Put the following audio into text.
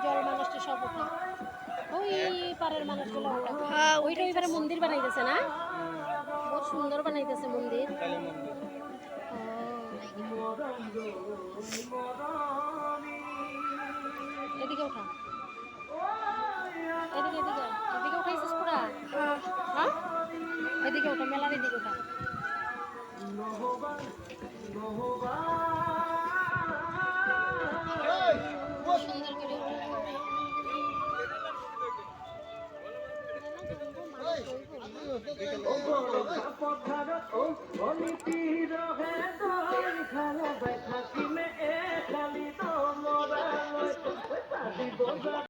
জল মানুষটা সব ওঠা ওই পাড়ের মানুষগুলো ওঠা ওইটা ওইবারে মন্দির বানাইতেছে না বহুত সুন্দর বানাইতেছে মন্দির এদিকে ওঠা এদিকে এদিকে এদিকে উঠাইছিস পুরা হ্যাঁ এদিকে ওঠা মেলার এদিকে ওঠা সুন্দর করে